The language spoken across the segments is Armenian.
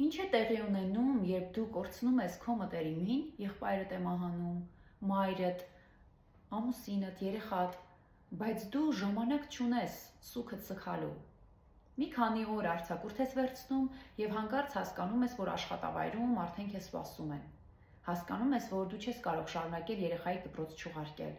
Ինչ է տեղի ունենում, երբ դու կորցնում ես քո մտերիմին, եղբայրդ է մահանում, մայրդ, ամուսինդ, երեխադ, բայց դու ժամանակ չունես սուգդ սգալու։ Մի քանի օր արձակուրդ ես վերցնում եւ հանկարծ հասկանում ես, որ աշխատավայրում արդեն քեզ սպասում են։ Հասկանում ես, որ դու չես կարող շարունակել երեխայի դպրոց չուղարկել։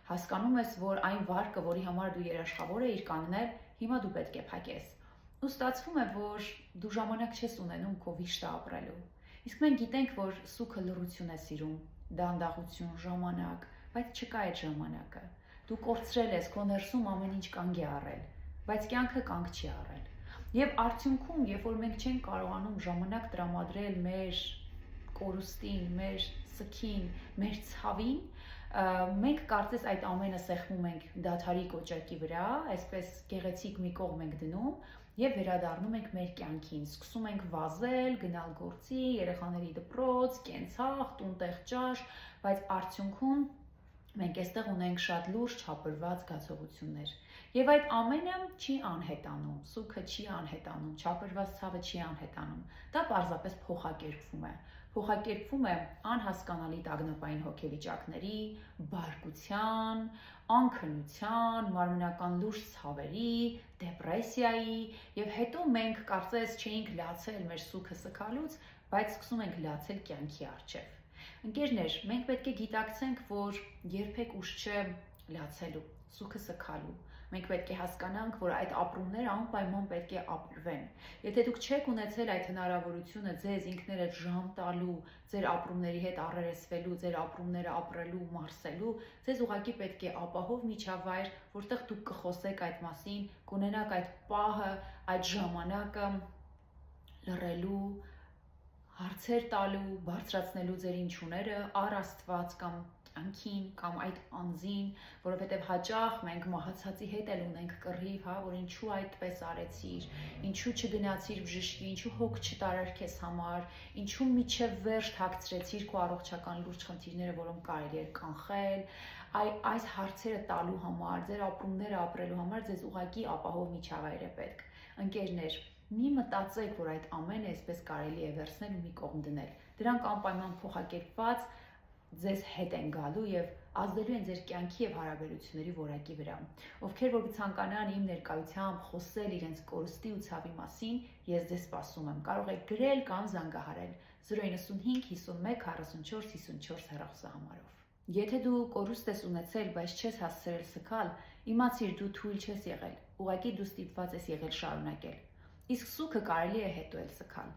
Հասկանում ես, որ այն վարկը, որի համար դու երաշխավոր էիր կանգնել, հիմա դու պետք է փակես։ Ու ստացվում է, որ դու ժամանակ չես ունենում քո վիշտը ապրելու։ Իսկ մենք գիտենք, որ սուգը լռություն է սիրում, դանդաղություն, ժամանակ, բայց չկա այդ ժամանակը։ Դու կորցրել ես, քո ներսում ամեն ինչ կանգ է առել, բայց կյանքը կանգ չի առել։ Եվ արդյունքում, երբ որ մենք չենք կարողանում ժամանակ տրամադրել մեր կորուստին, մեր սքին, մեր ցավին, մենք կարծես այդ ամենը սեղմում ենք դադարի կոճակի վրա, այսպես գեղեցիկ մի կողմ ենք դնում եւ վերադառնում ենք մեր կյանքին, սկսում ենք վազել, գնալ գործի, երեխաների դպրոց, կենցաղ, տուն-տեղ ճաշ, բայց արդյունքում մենք այստեղ ունենք շատ լուրջ չափորված զգացողություններ։ Եվ այդ ամենը չի անհետանում, սուգը չի անհետանում, չափորված ցավը չի անհետանում։ Դա պարզապես փոխակերպվում է։ Փոխակերպվում է անհասկանալի տագնապային հոգեվիճակների, բարկության, անքնության, մարմնական լուրջ ցավերի, դեպրեսիայի, եւ հետո մենք կարծես չէինք լացել մեր սուգը սգալուց, բայց սկսում ենք լացել կյանքի առջև։ Ընկերներ, մենք պետք է գիտակցենք, որ երբեք ուշ չէ լացելու, սուգը սգալու։ Մենք պետք է հասկանանք, որ այդ ապրումները անպայման պետք է ապրվեն։ Եթե դուք չեք ունեցել այդ հնարավորությունը ձեզ ինքներդ ժամ տալու, ձեր ապրումների հետ առերեսվելու, ձեր ապրումները ապրելու, մարսելու, ձեզ ուղղակի պետք է ապահով միջավայր, որտեղ դուք կխոսեք այդ մասին, կունենաք այդ պահը, այդ ժամանակը լռելու, հարցեր տալու, բարձրացնելու ձեր ինչուները առ Աստված կամ կյանքին կամ այդ անձին, որովհետև հաճախ մենք մահացածի հետ էլ ունենք կռիվ, հա, որ ինչու այդպես արեցիր, ինչու չգնացիր բժշկի, ինչու հոգ չտարար քեզ համար, ինչու միջև վերջ թաքցրեցիր քո առողջական լուրջ խնդիրները, որոնք կարելի էր կանխել, այս հարցերը տալու համար, ձեր ապրումները ապրելու համար ձեզ ուղղակի ապահով միջավայր է պետք։ Ընկերներ, մի մտածեք, որ այդ ամենը այսպես կարելի է վերցնել ու մի կողմ դնել։ Դրանք անպայման փոխակերպված ձեզ հետ են գալու եւ ազդելու են ձեր կյանքի եւ հարաբերությունների որակի վրա։ Ովքեր որ կցանկանան իմ ներկայությամբ խոսել իրենց կորստի ու ցավի մասին, ես ձեզ սպասում եմ։ Կարող եք գրել կամ զանգահարել 095 51 44 54 հեռախոսահամարով։ Եթե դու կորուստ ես ունեցել, բայց չես հասցրել սգալ, իմացիր դու թույլ չես եղել։ Ուղղակի դու ստիպված ես եղել շարունակել։ Իսկ սուգը կարելի է հետո էլ սգալ։